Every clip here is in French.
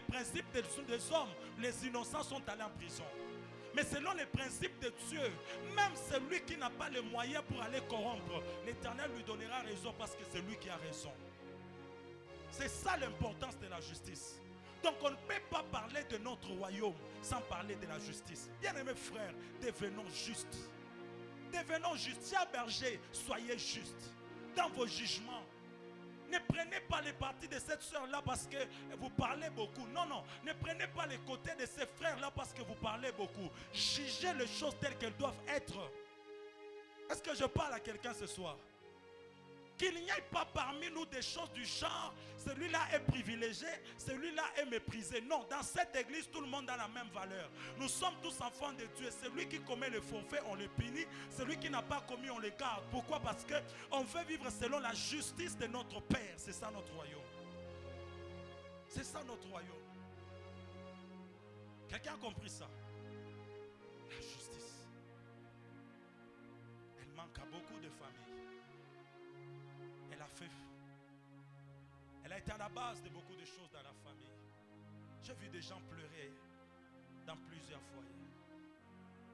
principes des hommes, les innocents sont allés en prison. Mais selon les principes de Dieu, même celui qui n'a pas les moyens pour aller corrompre, l'Éternel lui donnera raison parce que c'est lui qui a raison. C'est ça l'importance de la justice. Donc on ne peut pas parler de notre royaume sans parler de la justice. Bien-aimés frères, devenons justes. Devenons justes. Chers bergers, soyez justes dans vos jugements. Ne prenez pas les parties de cette soeur-là parce que vous parlez beaucoup. Non, non. Ne prenez pas les côtés de ces frères-là parce que vous parlez beaucoup. Jugez les choses telles qu'elles doivent être. Est-ce que je parle à quelqu'un ce soir? Qu'il n'y ait pas parmi nous des choses du genre, celui-là est privilégié, celui-là est méprisé. Non, dans cette église, tout le monde a la même valeur. Nous sommes tous enfants de Dieu. Celui qui commet le forfait, on le punit. Celui qui n'a pas commis, on le garde. Pourquoi? Parce qu'on veut vivre selon la justice de notre Père. C'est ça notre royaume. C'est ça notre royaume. Quelqu'un a compris ça? La justice. Elle manque à beaucoup de familles. Elle a été à la base de beaucoup de choses dans la famille. J'ai vu des gens pleurer dans plusieurs foyers.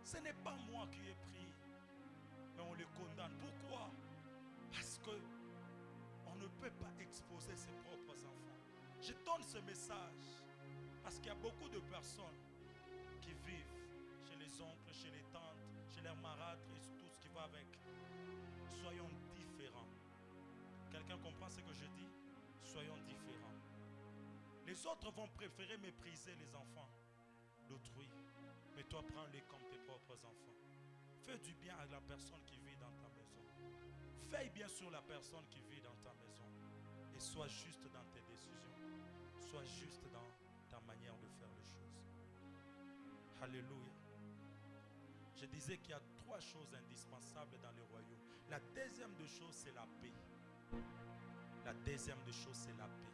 Ce n'est pas moi qui ai pris, mais on les condamne. Pourquoi? Parce que on ne peut pas exposer ses propres enfants. Je donne ce message parce qu'il y a beaucoup de personnes qui vivent chez les oncles, chez les tantes, chez leurs marâtres et tout ce qui va avec. Soyons différents. Quelqu'un comprend ce que je dis? Soyons différents. Les autres vont préférer mépriser les enfants d'autrui. Mais toi, prends-les comme tes propres enfants. Fais du bien à la personne qui vit dans ta maison. Veille bien sur la personne qui vit dans ta maison. Et sois juste dans tes décisions. Sois juste dans ta manière de faire les choses. Alléluia. Je disais qu'il y a 3 choses indispensables dans le royaume. La deuxième des choses, c'est la paix. La deuxième des choses, c'est la paix.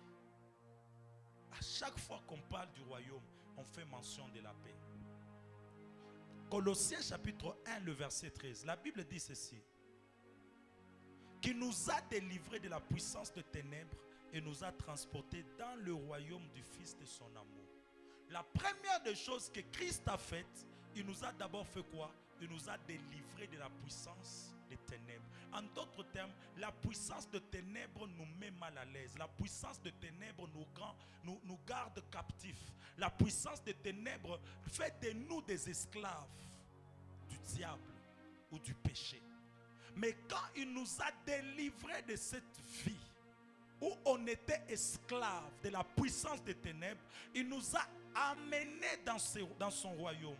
À chaque fois qu'on parle du royaume, on fait mention de la paix. Colossiens chapitre 1, le verset 13. La Bible dit ceci. Qui nous a délivrés de la puissance de ténèbres et nous a transportés dans le royaume du Fils de son amour. La première des choses que Christ a faites, il nous a d'abord fait quoi? Il nous a délivrés de la puissance des ténèbres. En d'autres termes, la puissance de ténèbres nous met mal à l'aise. La puissance de ténèbres nous garde captifs. La puissance des ténèbres fait de nous des esclaves du diable ou du péché. Mais quand il nous a délivrés de cette vie où on était esclave de la puissance des ténèbres, il nous a amenés dans son royaume.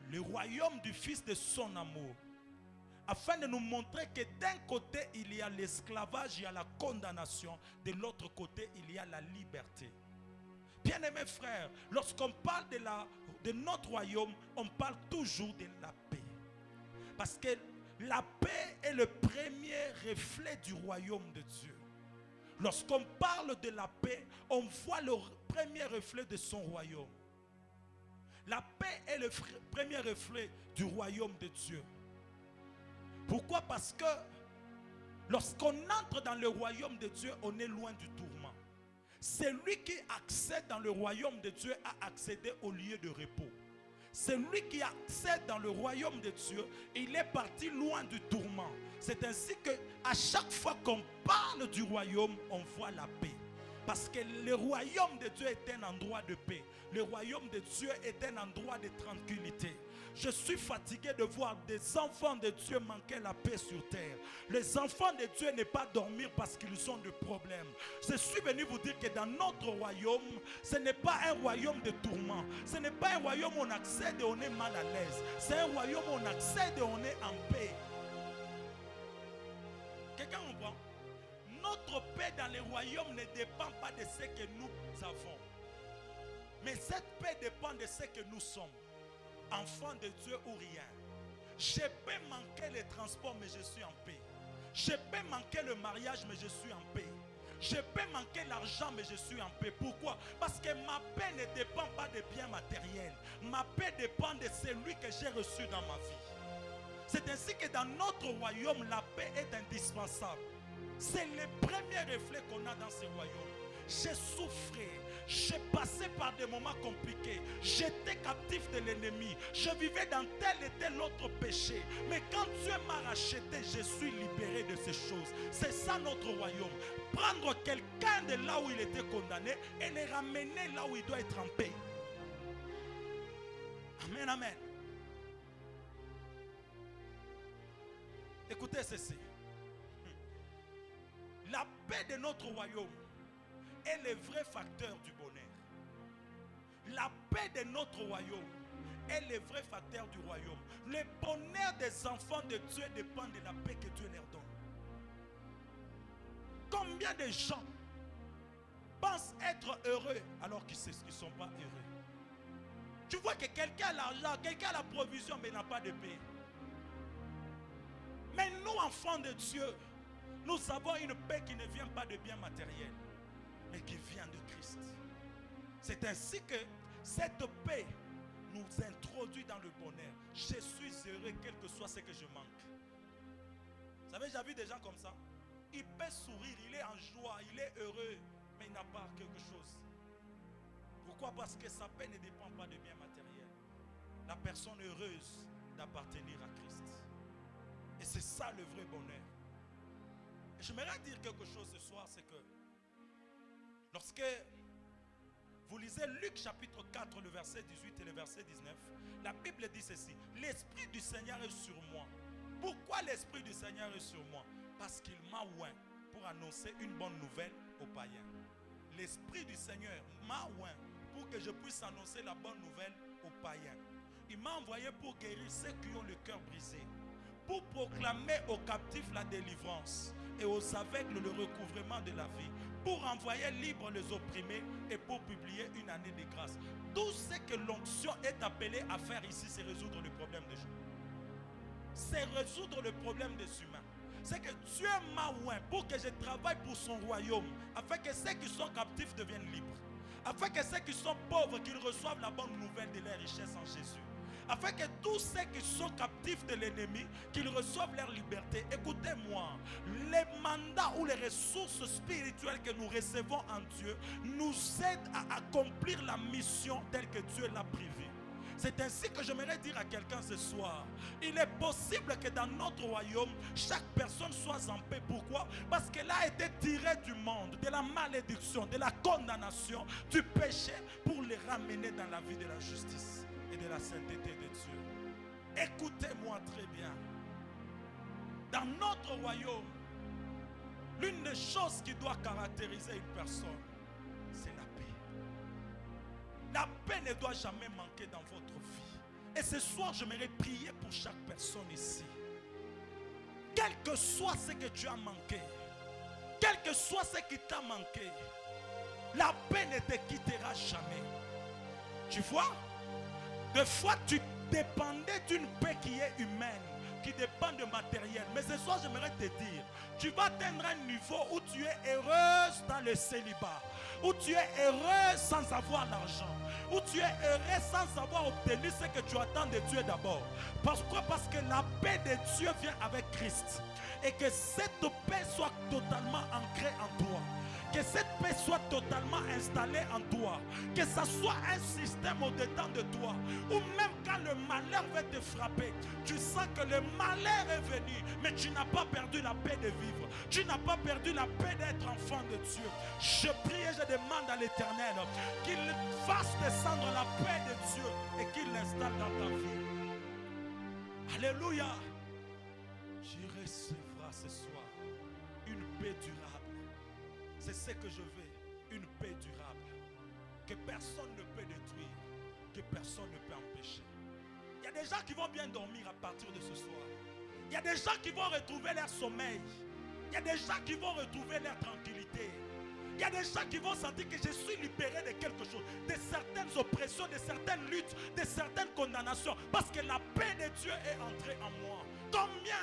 Le royaume du Fils de son amour. Afin de nous montrer que d'un côté il y a l'esclavage, il y a la condamnation. De l'autre côté il y a la liberté. Bien-aimés frères, lorsqu'on parle de notre royaume, on parle toujours de la paix. Parce que la paix est le premier reflet du royaume de Dieu. Lorsqu'on parle de la paix, on voit le premier reflet de son royaume. La paix est le premier reflet du royaume de Dieu. Pourquoi? Parce que lorsqu'on entre dans le royaume de Dieu, on est loin du tourment. Celui qui accède dans le royaume de Dieu a accédé au lieu de repos. Celui qui accède dans le royaume de Dieu, il est parti loin du tourment. C'est ainsi que à chaque fois qu'on parle du royaume, on voit la paix. Parce que le royaume de Dieu est un endroit de paix. Le royaume de Dieu est un endroit de tranquillité. Je suis fatigué de voir des enfants de Dieu manquer la paix sur terre. Les enfants de Dieu ne pas dormir parce qu'ils ont des problèmes. Je suis venu vous dire que dans notre royaume, ce n'est pas un royaume de tourment. Ce n'est pas un royaume où on accède et on est mal à l'aise. C'est un royaume où on accède et on est en paix. Quelqu'un comprend? Notre paix dans le royaume ne dépend pas de ce que nous avons. Mais cette paix dépend de ce que nous sommes. Enfants de Dieu ou rien. Je peux manquer les transports, mais je suis en paix. Je peux manquer le mariage, mais je suis en paix. Je peux manquer l'argent, mais je suis en paix. Pourquoi? Parce que ma paix ne dépend pas des biens matériels. Ma paix dépend de celui que j'ai reçu dans ma vie. C'est ainsi que dans notre royaume, la paix est indispensable. C'est le premier reflet qu'on a dans ce royaume. J'ai souffert, j'ai passé par des moments compliqués. J'étais captif de l'ennemi. Je vivais dans tel et tel autre péché. Mais quand Dieu m'a racheté, je suis libéré de ces choses. C'est ça notre royaume. Prendre quelqu'un de là où il était condamné et le ramener là où il doit être en paix. Amen, amen. Écoutez ceci. La paix de notre royaume est le vrai facteur du bonheur. La paix de notre royaume est le vrai facteur du royaume. Le bonheur des enfants de Dieu dépend de la paix que Dieu leur donne. Combien de gens pensent être heureux alors qu'ils ne sont pas heureux? Tu vois que quelqu'un a l'argent, quelqu'un a la provision mais n'a pas de paix. Mais nous, enfants de Dieu, nous avons une paix qui ne vient pas de biens matériels, mais qui vient de Christ. C'est ainsi que cette paix nous introduit dans le bonheur. Je suis heureux quel que soit ce que je manque. Vous savez, j'ai vu des gens comme ça. Il peut sourire, il est en joie, il est heureux, mais il n'a pas quelque chose. Pourquoi? Parce que sa paix ne dépend pas de biens matériels. La personne heureuse d'appartenir à Christ. Et c'est ça le vrai bonheur. Et j'aimerais dire quelque chose ce soir, c'est que lorsque vous lisez Luc chapitre 4, le verset 18 et le verset 19, la Bible dit ceci: l'Esprit du Seigneur est sur moi. Pourquoi l'Esprit du Seigneur est sur moi? Parce qu'il m'a oint pour annoncer une bonne nouvelle aux païens. L'Esprit du Seigneur m'a oint pour que je puisse annoncer la bonne nouvelle aux païens. Il m'a envoyé pour guérir ceux qui ont le cœur brisé, pour proclamer aux captifs la délivrance et aux aveugles le recouvrement de la vie, pour envoyer libres les opprimés et pour publier une année de grâce. Tout ce que l'onction est appelée à faire ici, c'est résoudre le problème des gens. C'est résoudre le problème des humains. C'est que Dieu m'a oint pour que je travaille pour son royaume, afin que ceux qui sont captifs deviennent libres, afin que ceux qui sont pauvres qu'ils reçoivent la bonne nouvelle de leur richesse en Jésus, afin que tous ceux qui sont captifs de l'ennemi, qu'ils reçoivent leur liberté. Écoutez-moi, les mandats ou les ressources spirituelles que nous recevons en Dieu nous aident à accomplir la mission telle que Dieu l'a prévue. C'est ainsi que j'aimerais dire à quelqu'un ce soir: il est possible que dans notre royaume, chaque personne soit en paix. Pourquoi? Parce qu'elle a été tirée du monde, de la malédiction, de la condamnation, du péché, pour les ramener dans la vie de la justice et de la sainteté de Dieu. Écoutez-moi très bien. Dans notre royaume, l'une des choses qui doit caractériser une personne, c'est la paix. La paix ne doit jamais manquer dans votre vie. Et ce soir, j'aimerais prier pour chaque personne ici. Quel que soit ce que tu as manqué, quel que soit ce qui t'a manqué, la paix ne te quittera jamais. Tu vois? Des fois, tu dépendais d'une paix qui est humaine, qui dépend de matériel. Mais ce soir, j'aimerais te dire, tu vas atteindre un niveau où tu es heureuse dans le célibat, où tu es heureux sans avoir l'argent, où tu es heureux sans avoir obtenu ce que tu attends de Dieu d'abord. Pourquoi? Parce que la paix de Dieu vient avec Christ. Et que cette paix soit totalement ancrée en toi. Que cette paix soit totalement installée en toi. Que ça soit un système au-dedans de toi. Ou même quand le malheur va te frapper, tu sens que le malheur est venu, mais tu n'as pas perdu la paix de vivre. Tu n'as pas perdu la paix d'être enfant de Dieu. Je prie et je demande à l'Éternel qu'il fasse descendre la paix de Dieu et qu'il l'installe dans ta vie. Alléluia. Tu recevras ce soir une paix durable. C'est ce que je veux, une paix durable, que personne ne peut détruire, que personne ne peut empêcher. Il y a des gens qui vont bien dormir à partir de ce soir. Il y a des gens qui vont retrouver leur sommeil. Il y a des gens qui vont retrouver leur tranquillité. Il y a des gens qui vont sentir que je suis libéré de quelque chose, de certaines oppressions, de certaines luttes, de certaines condamnations, parce que la paix de Dieu est entrée en moi. Combien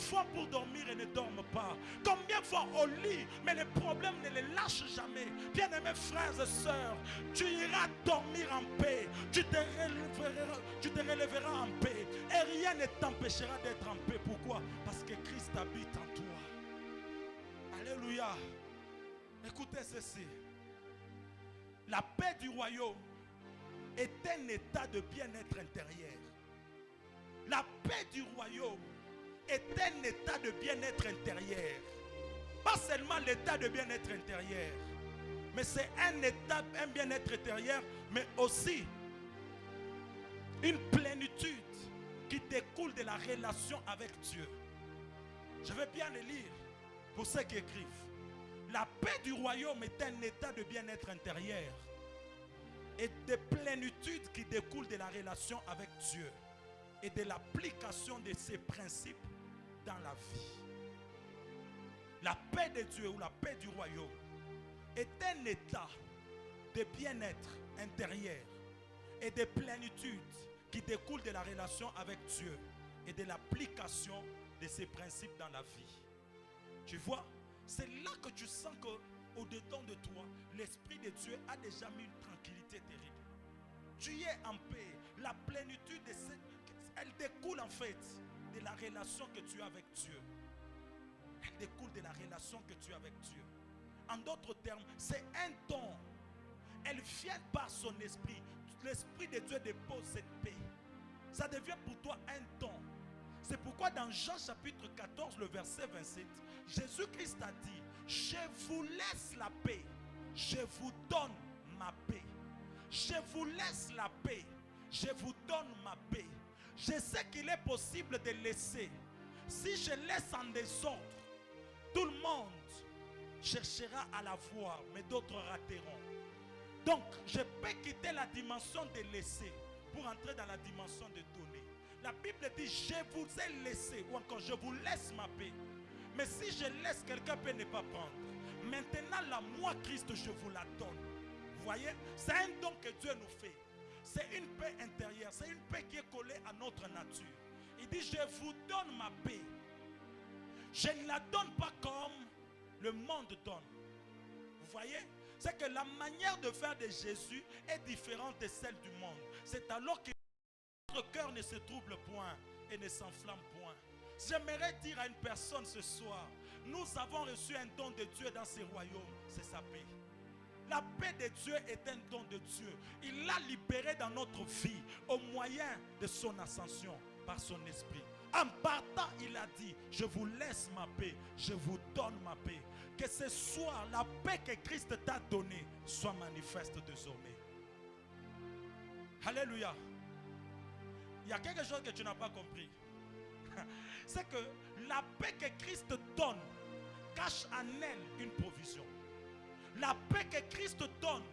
vont pour dormir et ne dorment pas? Combien vont au lit, mais les problèmes ne les lâchent jamais? Bien-aimés frères et sœurs, tu iras dormir en paix, tu te relèveras en paix, et rien ne t'empêchera d'être en paix. Pourquoi? Parce que Christ habite en toi. Alléluia. Écoutez ceci. La paix du royaume est un état de bien-être intérieur. La paix du royaume est un état de bien-être intérieur. Pas seulement l'état de bien-être intérieur, mais c'est un état, un bien-être intérieur, mais aussi une plénitude qui découle de la relation avec Dieu. Je vais bien le lire pour ceux qui écrivent. La paix du royaume est un état de bien-être intérieur et de plénitude qui découle de la relation avec Dieu et de l'application de ses principes dans la vie. La paix de Dieu ou la paix du royaume est un état de bien-être intérieur et de plénitude qui découle de la relation avec Dieu et de l'application de ses principes dans la vie. Tu vois, c'est là que tu sens qu'au-dedans de toi, l'Esprit de Dieu a déjà mis une tranquillité terrible. Tu es en paix. La plénitude, elle découle en fait de la relation que tu as avec Dieu. Elle découle de la relation que tu as avec Dieu. En d'autres termes, c'est un don. Elle vient par son esprit. L'Esprit de Dieu dépose cette paix. Ça devient pour toi un don. C'est pourquoi dans Jean chapitre 14, le verset 27, Jésus-Christ a dit, je vous laisse la paix, je vous donne ma paix. Je vous laisse la paix, je vous donne ma paix. Je sais qu'il est possible de laisser. Si je laisse en désordre, tout le monde cherchera à la voir, mais d'autres rateront. Donc, je peux quitter la dimension de laisser pour entrer dans la dimension de donner. La Bible dit, je vous ai laissé, ou encore, je vous laisse ma paix. Mais si je laisse, quelqu'un peut ne pas prendre. Maintenant, la moi, Christ, je vous la donne. Vous voyez, c'est un don que Dieu nous fait. C'est une paix intérieure, c'est une paix qui est collée à notre nature. Il dit, je vous donne ma paix. Je ne la donne pas comme le monde donne. Vous voyez, c'est que la manière de faire de Jésus est différente de celle du monde. C'est alors que notre cœur ne se trouble point et ne s'enflamme point. J'aimerais dire à une personne ce soir, nous avons reçu un don de Dieu dans ce royaume, c'est sa paix. La paix de Dieu est un don de Dieu. Il l'a libéré dans notre vie au moyen de son ascension par son esprit. En partant, il a dit, je vous laisse ma paix, je vous donne ma paix. Que ce soir, la paix que Christ t'a donnée soit manifeste désormais. Alléluia. Il y a quelque chose que tu n'as pas compris. C'est que la paix que Christ donne cache en elle une provision. La paix que Christ donne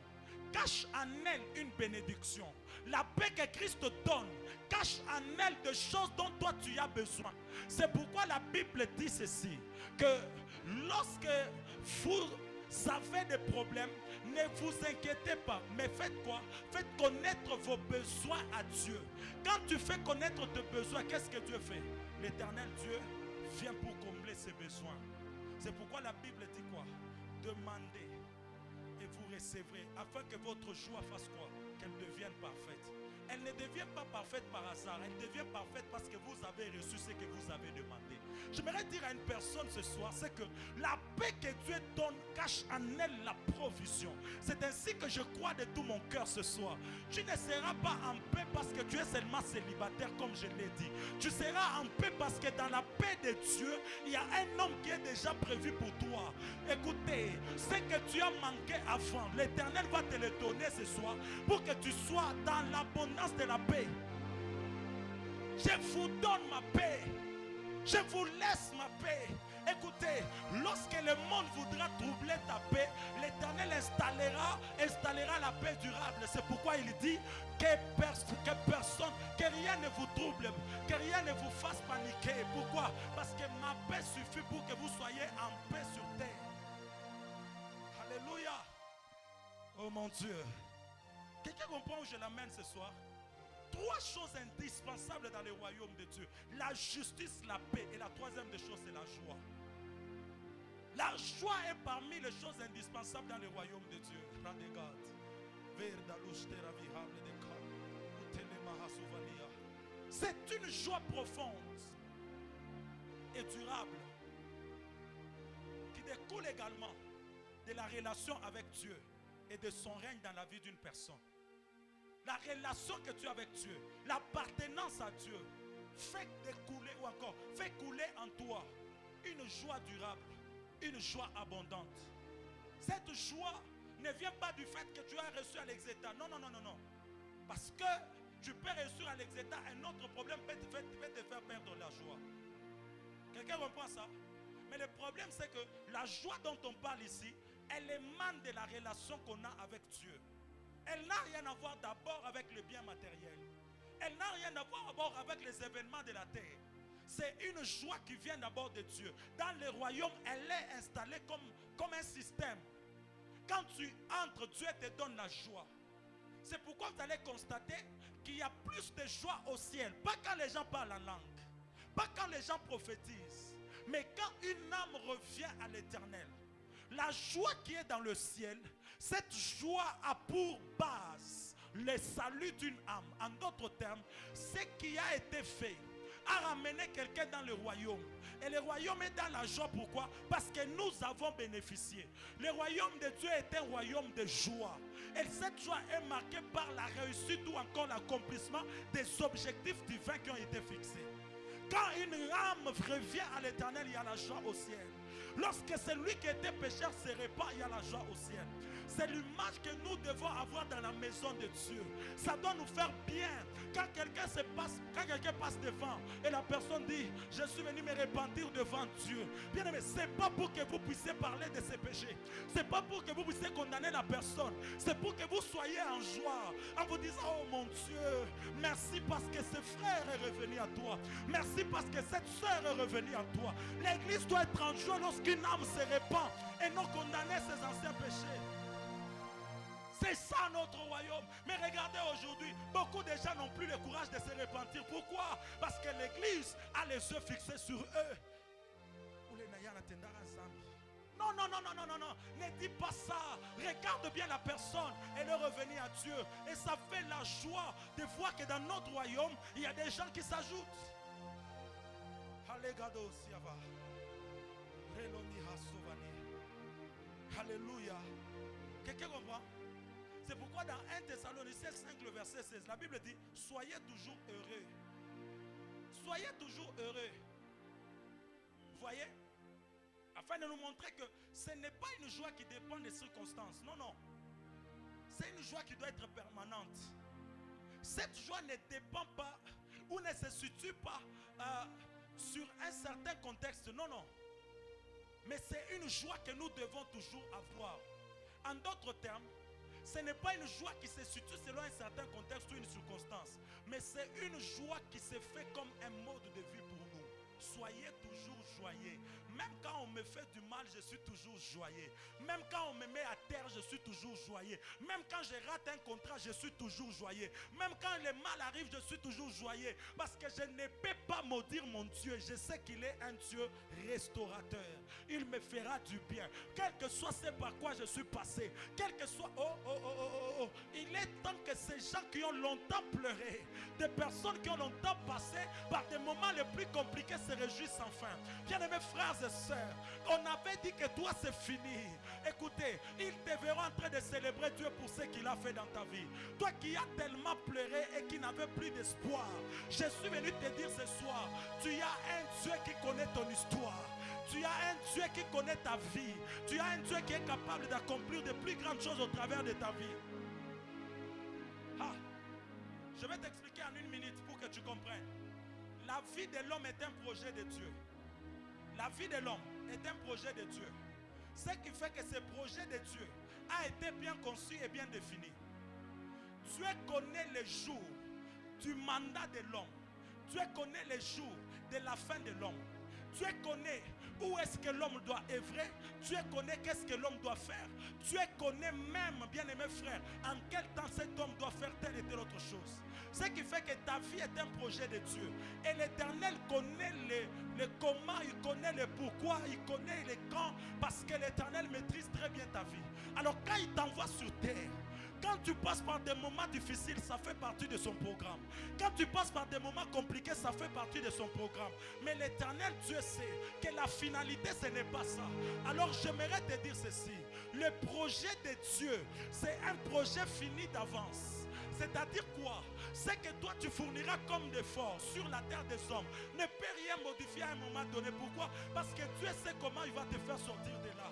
cache en elle une bénédiction. La paix que Christ donne cache en elle des choses dont toi tu as besoin. C'est pourquoi la Bible dit ceci, que lorsque vous avez des problèmes, ne vous inquiétez pas, mais faites quoi? Faites connaître vos besoins à Dieu. Quand tu fais connaître tes besoins, qu'est-ce que Dieu fait? L'Éternel Dieu vient pour combler ses besoins. C'est pourquoi la Bible dit quoi? Demandez et vous recevrez, afin que votre joie fasse quoi? Qu'elle devienne parfaite. Elle ne devient pas parfaite par hasard, elle devient parfaite parce que vous avez reçu ce que vous avez demandé. J'aimerais dire à une personne ce soir, c'est que la paix que Dieu donne cache en elle la provision. C'est ainsi que je crois de tout mon cœur ce soir. Tu ne seras pas en paix parce que tu es seulement célibataire comme je l'ai dit. Tu seras en paix parce que dans la paix de Dieu, il y a un homme qui est déjà prévu pour toi. Écoutez, ce que tu as manqué avant, l'Éternel va te le donner ce soir pour que tu sois dans l'abondance de la paix. Je vous donne ma paix. Je vous laisse ma paix. Écoutez, lorsque le monde voudra troubler ta paix, l'Éternel installera la paix durable. C'est pourquoi il dit que rien ne vous trouble, que rien ne vous fasse paniquer. Pourquoi? Parce que ma paix suffit pour que vous soyez en paix sur terre. Alléluia. Oh mon Dieu. Quelqu'un comprend où je l'amène ce soir? Trois choses indispensables dans le royaume de Dieu. La justice, la paix et la troisième des choses, c'est la joie. La joie est parmi les choses indispensables dans le royaume de Dieu. C'est une joie profonde et durable qui découle également de la relation avec Dieu et de son règne dans la vie d'une personne. la relation que tu as avec Dieu, l'appartenance à Dieu, fait découler ou encore fait couler en toi une joie durable, une joie abondante. Cette joie ne vient pas du fait que tu as reçu à l'exéta. Non, non, non, non, non. Parce que tu peux réussir à l'exéta, un autre problème peut te faire perdre la joie. Quelqu'un comprend ça? Mais le problème, c'est que la joie dont on parle ici, elle émane de la relation qu'on a avec Dieu. Elle n'a rien à voir d'abord avec le bien matériel. Elle n'a rien à voir d'abord avec les événements de la terre. C'est une joie qui vient d'abord de Dieu. Dans le royaume, elle est installée comme un système. Quand tu entres, Dieu te donne la joie. C'est pourquoi vous allez constater qu'il y a plus de joie au ciel. Pas quand les gens parlent en langue. Pas quand les gens prophétisent. Mais quand une âme revient à l'éternel. La joie qui est dans le ciel, cette joie a pour base le salut d'une âme. En d'autres termes, ce qui a été fait a ramené quelqu'un dans le royaume. Et le royaume est dans la joie. Pourquoi? Parce que nous avons bénéficié. Le royaume de Dieu est un royaume de joie. Et cette joie est marquée par la réussite ou encore l'accomplissement des objectifs divins qui ont été fixés. Quand une âme revient à l'éternel, il y a la joie au ciel. Lorsque celui qui était pécheur se répand, il y a la joie au ciel. C'est l'image que nous devons avoir dans la maison de Dieu. Ça doit nous faire bien. Quand quelqu'un passe devant et la personne dit, je suis venu me repentir devant Dieu. Bien aimé, ce n'est pas pour que vous puissiez parler de ses péchés. Ce n'est pas pour que vous puissiez condamner la personne. C'est pour que vous soyez en joie. En vous disant, oh mon Dieu, merci parce que ce frère est revenu à toi. Merci parce que cette soeur est revenue à toi. L'église doit être en joie lorsqu'une âme se répand et non condamner ses anciens péchés. C'est ça notre royaume. Mais regardez aujourd'hui, beaucoup de gens n'ont plus le courage de se repentir. Pourquoi? Parce que l'église a les yeux fixés sur eux. Non, non, non, non, non, non, non. Ne dis pas ça. Regarde bien la personne. Elle est revenue à Dieu. Et ça fait la joie de voir que dans notre royaume, il y a des gens qui s'ajoutent. Alléluia. Quelqu'un comprend? C'est pourquoi dans 1 Thessaloniciens 5, le verset 16, la Bible dit, soyez toujours heureux. Soyez toujours heureux. Vous voyez? Afin de nous montrer que ce n'est pas une joie qui dépend des circonstances. Non, non. C'est une joie qui doit être permanente. Cette joie ne dépend pas ou ne se situe pas sur un certain contexte. Non, non. Mais c'est une joie que nous devons toujours avoir. En d'autres termes, ce n'est pas une joie qui se situe selon un certain contexte ou une circonstance. Mais c'est une joie qui se fait comme un mode de vie pour nous. Soyez toujours joyeux. Même quand on me fait du mal, je suis toujours joyeux. Même quand on me met à terre, je suis toujours joyeux. Même quand je rate un contrat, je suis toujours joyeux. Même quand le mal arrive, je suis toujours joyeux. Parce que je ne peux pas maudire mon Dieu. Je sais qu'il est un Dieu restaurateur. Il me fera du bien. Quel que soit ce par quoi je suis passé. Quel que soit... Il est temps que ces gens qui ont longtemps pleuré, des personnes qui ont longtemps passé par des moments les plus compliqués se réjouissent enfin. Bien-aimés frères et sœurs, on avait dit que toi c'est fini. Écoutez, ils te verront en train de célébrer Dieu pour ce qu'il a fait dans ta vie. Toi qui as tellement pleuré et qui n'avais plus d'espoir, je suis venu te dire ce soir, tu as un Dieu qui connaît ton histoire. Tu as un Dieu qui connaît ta vie. Tu as un Dieu qui est capable d'accomplir de plus grandes choses au travers de ta vie. Ah, je vais t'expliquer en une minute pour que tu comprennes. La vie de l'homme est un projet de Dieu. La vie de l'homme est un projet de Dieu. Ce qui fait que ce projet de Dieu a été bien conçu et bien défini. Dieu connaît les jours du mandat de l'homme. Dieu connaît les jours de la fin de l'homme. Dieu connaît où est-ce que l'homme doit œuvrer. Dieu connaît qu'est-ce que l'homme doit faire. Dieu connaît même, bien-aimé frère, en quel temps cet homme doit faire telle et telle autre chose. Ce qui fait que ta vie est un projet de Dieu. Et l'Éternel connaît le comment, il connaît le pourquoi, il connaît les quand, parce que l'Éternel maîtrise très bien ta vie. Alors quand il t'envoie sur terre, quand tu passes par des moments difficiles, ça fait partie de son programme. Quand tu passes par des moments compliqués, ça fait partie de son programme. Mais l'Éternel Dieu sait que la finalité, ce n'est pas ça. Alors j'aimerais te dire ceci. Le projet de Dieu, c'est un projet fini d'avance. C'est-à-dire quoi? C'est que toi tu fourniras comme d'efforts sur la terre des hommes. Ne peut rien modifier à un moment donné. Pourquoi? Parce que Dieu sait comment il va te faire sortir de là.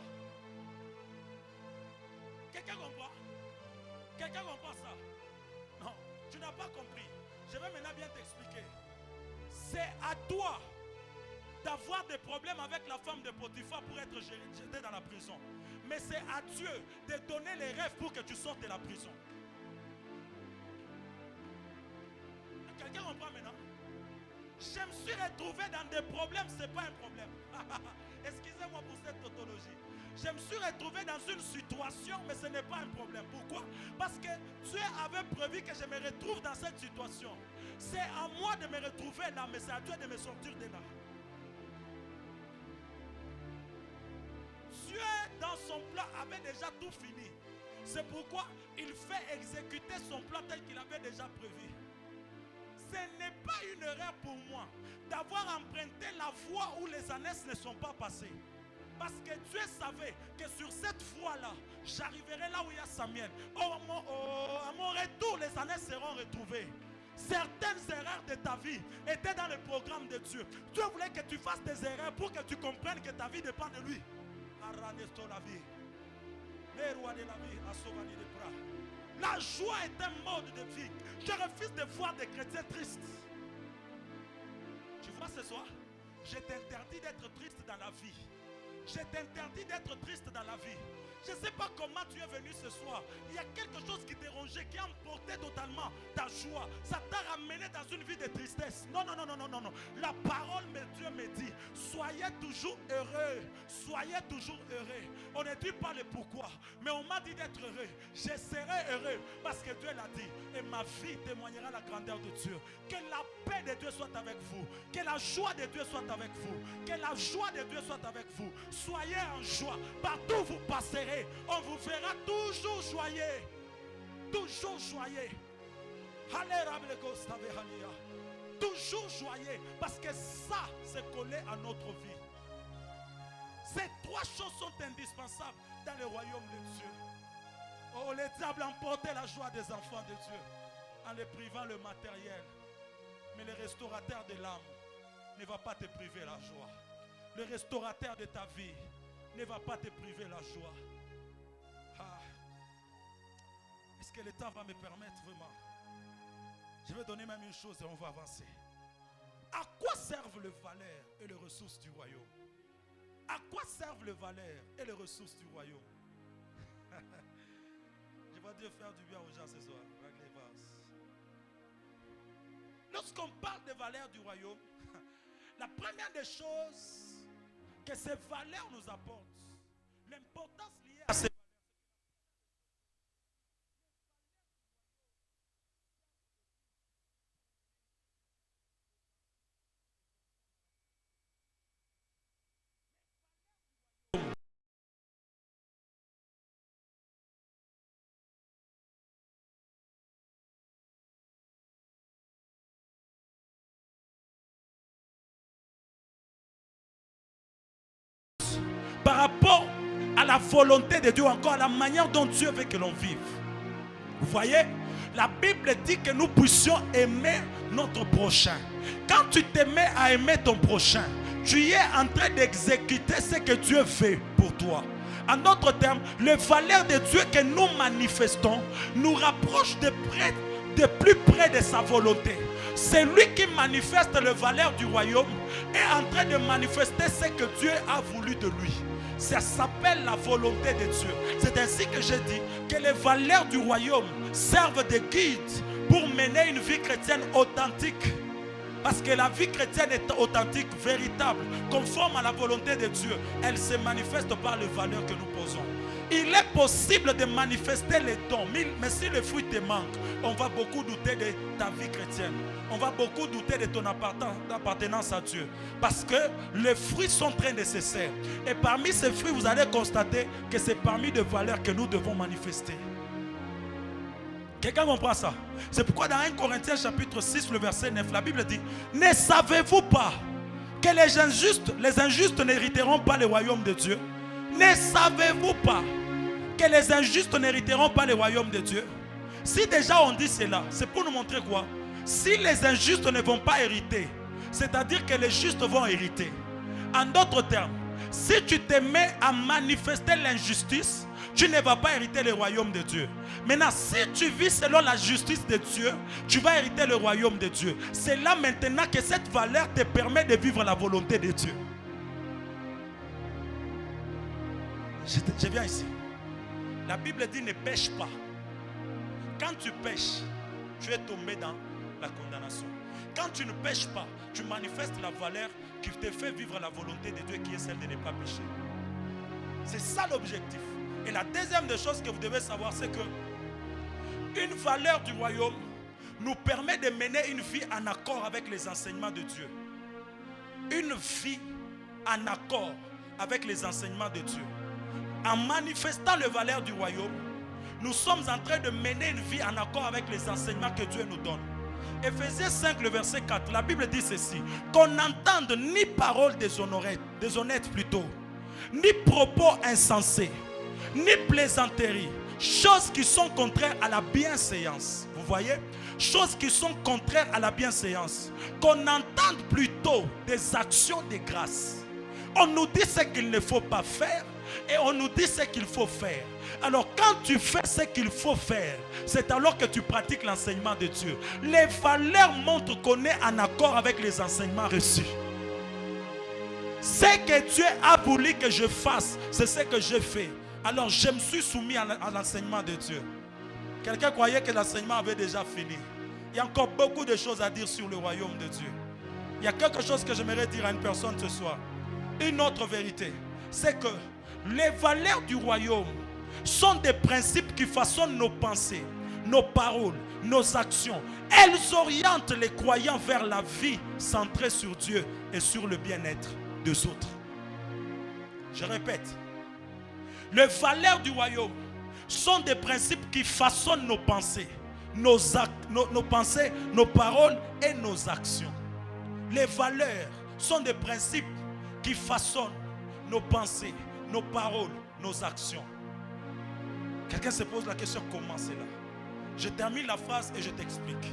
Quelqu'un comprend? Quelqu'un comprend ça? Non, tu n'as pas compris. Je vais maintenant bien t'expliquer. C'est à toi d'avoir des problèmes avec la femme de Potiphar pour être jeté dans la prison. Mais c'est à Dieu de donner les rêves pour que tu sortes de la prison. Quelqu'un comprend maintenant? Je me suis retrouvé dans des problèmes, ce n'est pas un problème. Excusez-moi pour cette tautologie. Je me suis retrouvé dans une situation, mais ce n'est pas un problème. Pourquoi? Parce que Dieu avait prévu que je me retrouve dans cette situation. C'est à moi de me retrouver là, mais c'est à Dieu de me sortir de là. Dieu, dans son plan, avait déjà tout fini. C'est pourquoi il fait exécuter son plan tel qu'il avait déjà prévu. Ce n'est pas une erreur pour moi d'avoir emprunté la voie où les années ne sont pas passées. Parce que Dieu savait que sur cette voie-là, j'arriverai là où il y a Samuel. À mon retour, les années seront retrouvées. Certaines erreurs de ta vie étaient dans le programme de Dieu. Dieu voulait que tu fasses des erreurs pour que tu comprennes que ta vie dépend de lui. La joie est un mode de vie. Je refuse de voir des chrétiens tristes. Tu vois ce soir, je t'interdis d'être triste dans la vie. Je t'interdis d'être triste dans la vie. Je ne sais pas comment tu es venu ce soir. Il y a quelque chose qui t'est rongé, qui a emporté totalement ta joie. Ça t'a ramené dans une vie de tristesse. Non, non, non, non, non, non, non. La parole de Dieu me dit, soyez toujours heureux. Soyez toujours heureux. On ne dit pas le pourquoi, mais on m'a dit d'être heureux. Je serai heureux parce que Dieu l'a dit. Et ma vie témoignera la grandeur de Dieu. Que la paix de Dieu soit avec vous. Que la joie de Dieu soit avec vous. Que la joie de Dieu soit avec vous. Soyez en joie. Partout où vous passerez, on vous verra toujours joyeux. Toujours joyeux. Toujours joyeux. Parce que ça, c'est collé à notre vie. Ces trois choses sont indispensables dans le royaume de Dieu. Oh, les diables emportaient la joie des enfants de Dieu en les privant le matériel. Mais le restaurateur de l'âme ne va pas te priver la joie. Le restaurateur de ta vie ne va pas te priver la joie. Ah. Est-ce que le temps va me permettre vraiment? Je vais donner même une chose et on va avancer. À quoi servent les valeurs et les ressources du royaume? À quoi servent les valeurs et les ressources du royaume? Je vais Dieu faire du bien aux gens ce soir. Lorsqu'on parle des valeurs du royaume, la première des choses que ces valeurs nous apportent, l'importance liée à ces par rapport à la volonté de Dieu, encore à la manière dont Dieu veut que l'on vive. Vous voyez, la Bible dit que nous puissions aimer notre prochain. Quand tu te mets à aimer ton prochain, tu es en train d'exécuter ce que Dieu fait pour toi. En d'autres termes, les valeurs de Dieu que nous manifestons nous rapprochent de plus près de sa volonté. C'est lui qui manifeste les valeurs du royaume est en train de manifester ce que Dieu a voulu de lui. Ça s'appelle la volonté de Dieu. C'est ainsi que je dis que les valeurs du royaume servent de guide pour mener une vie chrétienne authentique. Parce que la vie chrétienne est authentique, véritable, conforme à la volonté de Dieu. Elle se manifeste par les valeurs que nous posons. Il est possible de manifester les dons, mais si le fruit te manque, on va beaucoup douter de ta vie chrétienne. On va beaucoup douter de ton appartenance à Dieu. Parce que les fruits sont très nécessaires. Et parmi ces fruits, vous allez constater que c'est parmi les valeurs que nous devons manifester. Quelqu'un comprend ça? C'est pourquoi dans 1 Corinthiens chapitre 6, le verset 9, la Bible dit: ne savez-vous pas que les injustes n'hériteront pas le royaume de Dieu? Ne savez-vous pas que les injustes n'hériteront pas le royaume de Dieu? Si déjà on dit cela, c'est pour nous montrer quoi? Si les injustes ne vont pas hériter, c'est-à-dire que les justes vont hériter. En d'autres termes, si tu te mets à manifester l'injustice, tu ne vas pas hériter le royaume de Dieu. Maintenant, si tu vis selon la justice de Dieu, tu vas hériter le royaume de Dieu. C'est là maintenant que cette valeur te permet de vivre la volonté de Dieu. Je viens ici. La Bible dit ne pêche pas. Quand tu pêches, tu es tombé dans la condamnation. Quand tu ne pêches pas, tu manifestes la valeur qui te fait vivre la volonté de Dieu qui est celle de ne pas pécher. C'est ça l'objectif. Et la deuxième des choses que vous devez savoir, c'est que une valeur du royaume nous permet de mener une vie en accord avec les enseignements de Dieu. Une vie en accord avec les enseignements de Dieu. En manifestant les valeurs du royaume, nous sommes en train de mener une vie en accord avec les enseignements que Dieu nous donne. Éphésiens 5, le verset 4, la Bible dit ceci: qu'on n'entende ni paroles déshonnêtes plutôt, ni propos insensés, ni plaisanteries, choses qui sont contraires à la bienséance. Vous voyez? Choses qui sont contraires à la bienséance. Qu'on entende plutôt des actions de grâce. On nous dit ce qu'il ne faut pas faire et on nous dit ce qu'il faut faire. Alors quand tu fais ce qu'il faut faire, c'est alors que tu pratiques l'enseignement de Dieu. Les valeurs montrent qu'on est en accord avec les enseignements reçus. Ce que Dieu a voulu que je fasse, c'est ce que je fais. Alors je me suis soumis à l'enseignement de Dieu. Quelqu'un croyait que l'enseignement avait déjà fini. Il y a encore beaucoup de choses à dire sur le royaume de Dieu. Il y a quelque chose que j'aimerais dire à une personne ce soir. Une autre vérité, c'est que les valeurs du royaume sont des principes qui façonnent nos pensées, nos paroles, nos actions. Elles orientent les croyants vers la vie centrée sur Dieu et sur le bien-être des autres. Je répète, les valeurs du royaume sont des principes qui façonnent nos pensées, nos pensées, nos paroles et nos actions. Les valeurs sont des principes qui façonnent nos pensées, nos paroles, nos actions. Quelqu'un se pose la question, comment c'est là? Je termine la phrase et je t'explique.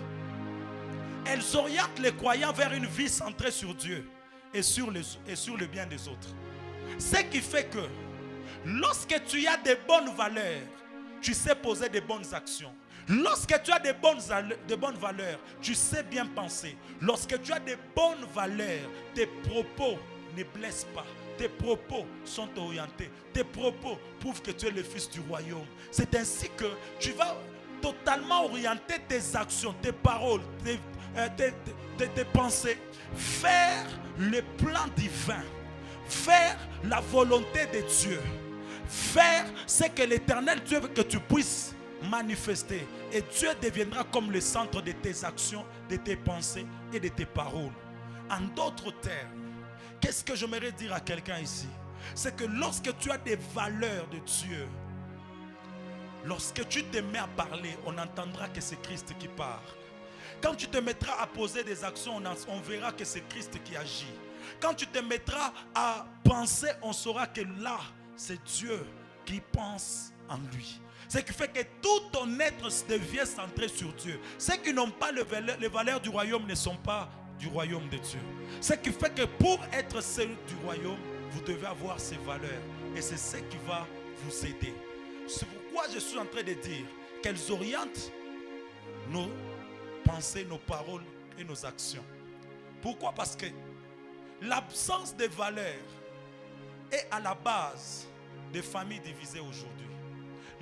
Elles orientent les croyants vers une vie centrée sur Dieu et sur le bien des autres. Ce qui fait que lorsque tu as des bonnes valeurs, tu sais poser des bonnes actions. Lorsque tu as des bonnes valeurs, tu sais bien penser. Lorsque tu as des bonnes valeurs, tes propos ne blessent pas. Tes propos sont orientés. Tes propos prouvent que tu es le fils du royaume. C'est ainsi que tu vas totalement orienter tes actions, tes paroles, tes pensées vers le plan divin, vers la volonté de Dieu, vers ce que l'Éternel Dieu veut que tu puisses manifester. Et Dieu deviendra comme le centre de tes actions, de tes pensées et de tes paroles. En d'autres termes, qu'est-ce que j'aimerais dire à quelqu'un ici? C'est que lorsque tu as des valeurs de Dieu, lorsque tu te mets à parler, on entendra que c'est Christ qui parle. Quand tu te mettras à poser des actions, on verra que c'est Christ qui agit. Quand tu te mettras à penser, on saura que là, c'est Dieu qui pense en lui. Ce qui fait que tout ton être devient centré sur Dieu. Ceux qui n'ont pas les valeurs du royaume ne sont pas du royaume de Dieu. Ce qui fait que pour être ceux du royaume, vous devez avoir ces valeurs. Et c'est ce qui va vous aider. C'est pourquoi je suis en train de dire qu'elles orientent nos pensées, nos paroles et nos actions. Pourquoi? Parce que l'absence de valeurs est à la base des familles divisées aujourd'hui.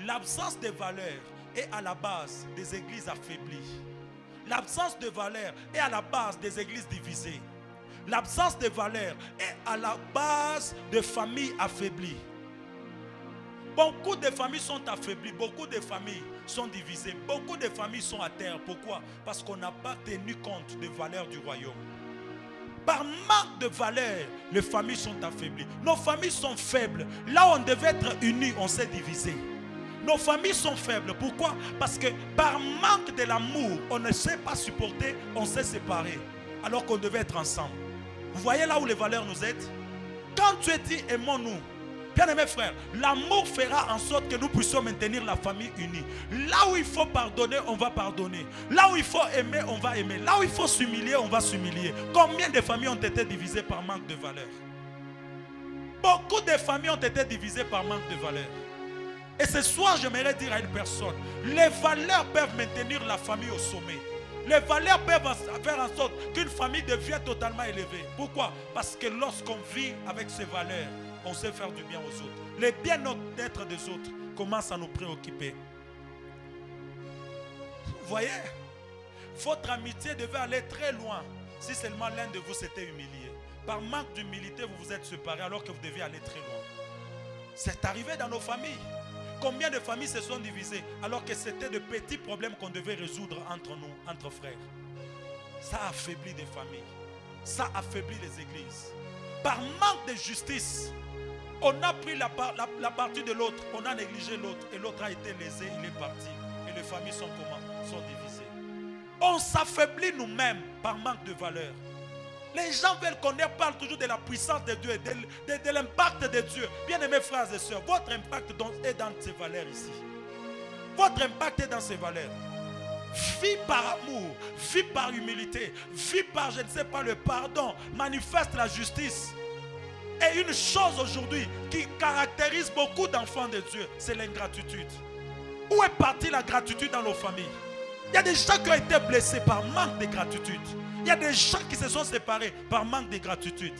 L'absence de valeurs est à la base des églises affaiblies. L'absence de valeurs est à la base des églises divisées. L'absence de valeurs est à la base des familles affaiblies. Beaucoup de familles sont affaiblies, beaucoup de familles sont divisées, beaucoup de familles sont à terre. Pourquoi? Parce qu'on n'a pas tenu compte des valeurs du royaume. Par manque de valeurs, les familles sont affaiblies. Nos familles sont faibles. Là où on devait être unis, on s'est divisé. Nos familles sont faibles. Pourquoi? Parce que par manque de l'amour, on ne sait pas supporter, on s'est séparés. Alors qu'on devait être ensemble. Vous voyez là où les valeurs nous aident? Quand tu es dit aimons-nous, Bien-aimés frères, l'amour fera en sorte que nous puissions maintenir la famille unie. Là où il faut pardonner, on va pardonner. Là où il faut aimer, on va aimer. Là où il faut s'humilier, on va s'humilier. Combien de familles ont été divisées par manque de valeur? Beaucoup de familles ont été divisées par manque de valeur. Et ce soir, j'aimerais dire à une personne, les valeurs peuvent maintenir la famille au sommet. Les valeurs peuvent faire en sorte qu'une famille devienne totalement élevée. Pourquoi? Parce que lorsqu'on vit avec ces valeurs, on sait faire du bien aux autres. Les bien-être des autres commencent à nous préoccuper. Vous voyez? Votre amitié devait aller très loin si seulement l'un de vous s'était humilié. Par manque d'humilité, vous vous êtes séparés alors que vous deviez aller très loin. C'est arrivé dans nos familles. Combien de familles se sont divisées alors que c'était de petits problèmes qu'on devait résoudre entre nous, entre frères? Ça affaiblit des familles. Ça affaiblit les églises. Par manque de justice, on a pris la partie de l'autre, on a négligé l'autre et l'autre a été lésé, il est parti. Et les familles sont comment? Sont divisées. On s'affaiblit nous-mêmes par manque de valeur. Les gens veulent qu'on parle toujours de la puissance de Dieu, de l'impact de Dieu. Bien-aimés frères et sœurs, votre impact est dans ces valeurs ici. Votre impact est dans ces valeurs. Vis par amour, vis par humilité, vis par, je ne sais pas, le pardon, manifeste la justice. Et une chose aujourd'hui qui caractérise beaucoup d'enfants de Dieu, c'est l'ingratitude. Où est partie la gratitude dans nos familles? Il y a des gens qui ont été blessés par manque de gratitude. Il y a des gens qui se sont séparés par manque de gratitude.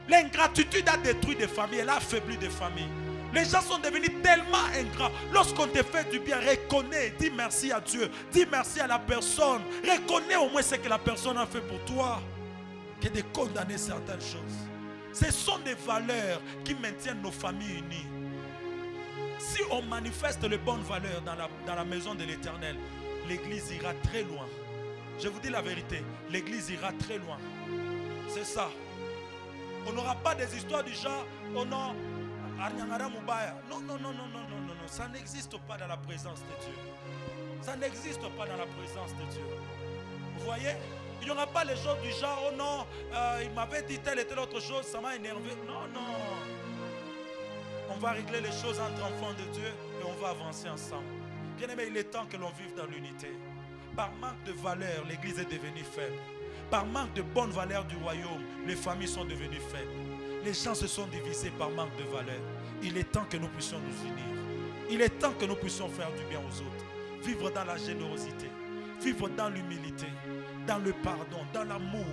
L'ingratitude a détruit des familles, elle a affaibli des familles. Les gens sont devenus tellement ingrats. Lorsqu'on te fait du bien, reconnais, dis merci à Dieu, dis merci à la personne. Reconnais au moins ce que la personne a fait pour toi, que de condamner certaines choses. Ce sont des valeurs qui maintiennent nos familles unies. Si on manifeste les bonnes valeurs dans la maison de l'Éternel, l'Église ira très loin. Je vous dis la vérité, l'Église ira très loin. C'est ça. On n'aura pas des histoires du genre, oh non, non, non, non, non, non, non, non, non. Ça n'existe pas dans la présence de Dieu. Ça n'existe pas dans la présence de Dieu. Vous voyez? Il n'y aura pas les gens du genre, oh non, il m'avait dit telle et telle autre chose, ça m'a énervé. Non, non. On va régler les choses entre enfants de Dieu et on va avancer ensemble. Bien aimé, il est temps que l'on vive dans l'unité. Par manque de valeur, l'Église est devenue faible. Par manque de bonnes valeurs du royaume, les familles sont devenues faibles. Les gens se sont divisés par manque de valeur. Il est temps que nous puissions nous unir. Il est temps que nous puissions faire du bien aux autres. Vivre dans la générosité. Vivre dans l'humilité. Dans le pardon, dans l'amour,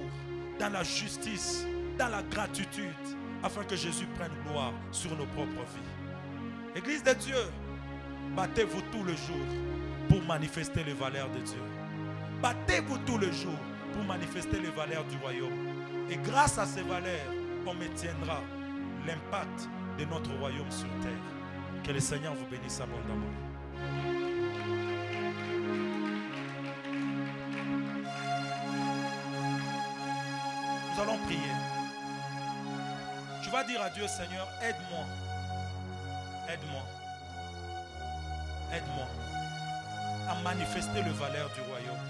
dans la justice, dans la gratitude. Afin que Jésus prenne gloire sur nos propres vies. Église de Dieu, battez-vous tout le jour pour manifester les valeurs de Dieu. Battez-vous tout le jour pour manifester les valeurs du royaume. Et grâce à ces valeurs, on maintiendra l'impact de notre royaume sur terre. Que le Seigneur vous bénisse abondamment. Nous allons prier. Tu vas dire à Dieu, Seigneur, aide-moi. Aide-moi. Aide-moi à manifester les valeurs du royaume.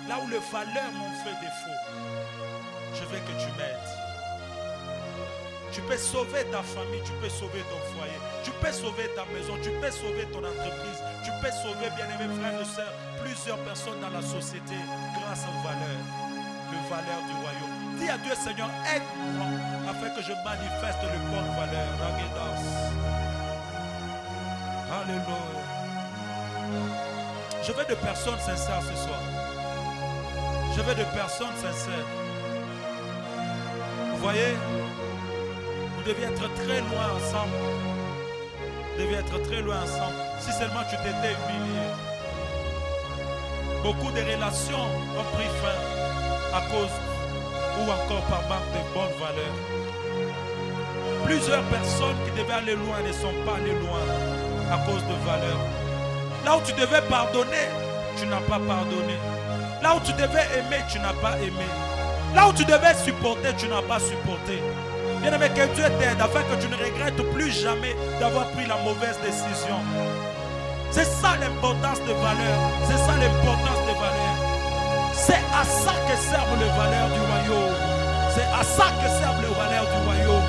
Là où les valeurs m'ont fait défaut, je veux que tu m'aides. Tu peux sauver ta famille, tu peux sauver ton foyer, tu peux sauver ta maison, tu peux sauver ton entreprise, tu peux sauver, bien-aimés frères et sœurs, plusieurs personnes dans la société grâce aux valeurs, les valeurs du royaume. Dis à Dieu, Seigneur, aide-moi afin que je manifeste les bonnes valeurs. Alléluia. Je veux des personnes sincères ce soir. Je veux des personnes sincères. Vous voyez, vous devez être très loin ensemble. Vous devez être très loin ensemble. Si seulement tu t'étais humilié. Beaucoup de relations ont pris fin à cause ou encore par manque de bonnes valeurs. Plusieurs personnes qui devaient aller loin ne sont pas allées loin à cause de valeurs. Là où tu devais pardonner, tu n'as pas pardonné. Là où tu devais aimer, tu n'as pas aimé. Là où tu devais supporter, tu n'as pas supporté. Bien-aimé, que Dieu t'aide afin que tu ne regrettes plus jamais d'avoir pris la mauvaise décision. C'est ça l'importance des valeurs. C'est ça l'importance des valeurs. C'est à ça que servent les valeurs du royaume. C'est à ça que servent les valeurs du royaume.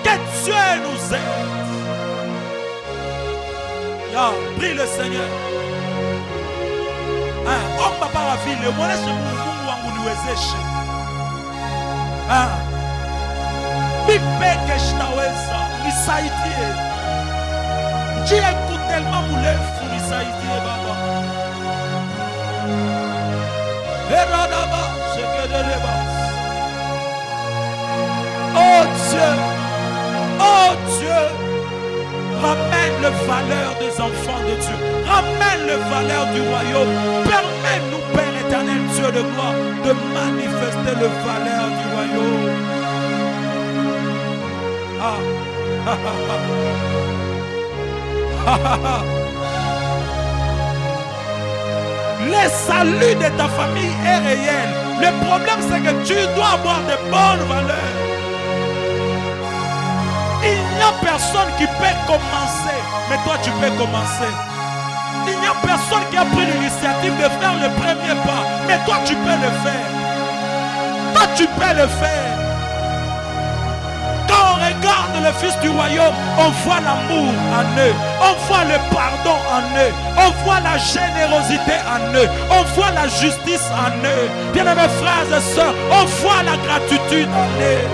Que Dieu nous aide. Prie le Seigneur. On va pas la ville. Moi, je suis Bipeke shtaweza nisaidie. Njia tellement mrefu nisaidie Baba. Eradaba shekeleleba. Oh Dieu, oh Dieu, ramène le valeur des enfants de Dieu. Ramène le valeur du royaume. Permets-nous, Père éternel, Dieu de gloire, de manifester le valeur du royaume. Le salut de ta famille est réel. Le problème c'est que tu dois avoir de bonnes valeurs. Il n'y a personne qui peut commencer, mais toi tu peux commencer. Il n'y a personne qui a pris l'initiative de faire le premier pas, mais toi tu peux le faire. Toi tu peux le faire. Quand on regarde le Fils du royaume, on voit l'amour en eux, on voit le pardon en eux, on voit la générosité en eux, on voit la justice en eux. Bien-aimés frères et sœurs, on voit la gratitude en eux.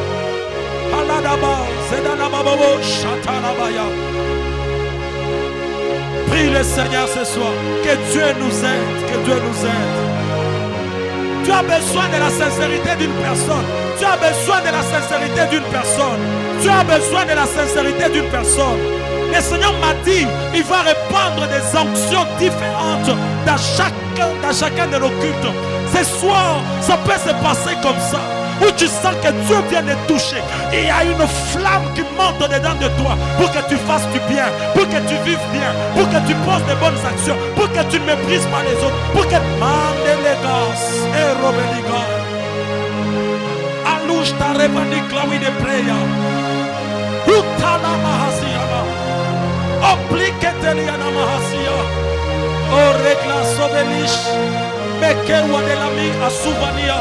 Prie le Seigneur ce soir, que Dieu nous aide, que Dieu nous aide. Tu as besoin de la sincérité d'une personne. Tu as besoin de la sincérité d'une personne. Tu as besoin de la sincérité d'une personne. Le Seigneur m'a dit, il va répandre des onctions différentes dans chacun de nos cultes. Ce soir, ça peut se passer comme ça. Où tu sens que Dieu vient de toucher. Il y a une flamme qui monte dedans de toi pour que tu fasses du bien, pour que tu vives bien, pour que tu poses de bonnes actions, pour que tu ne méprises pas les autres, pour que Mandelegas et Robeliga Alouche ta revandi clavi de preya Utala Mahasiana Obliqueteliana Mahasia O regla sovelish Mekewa de la mi a souvania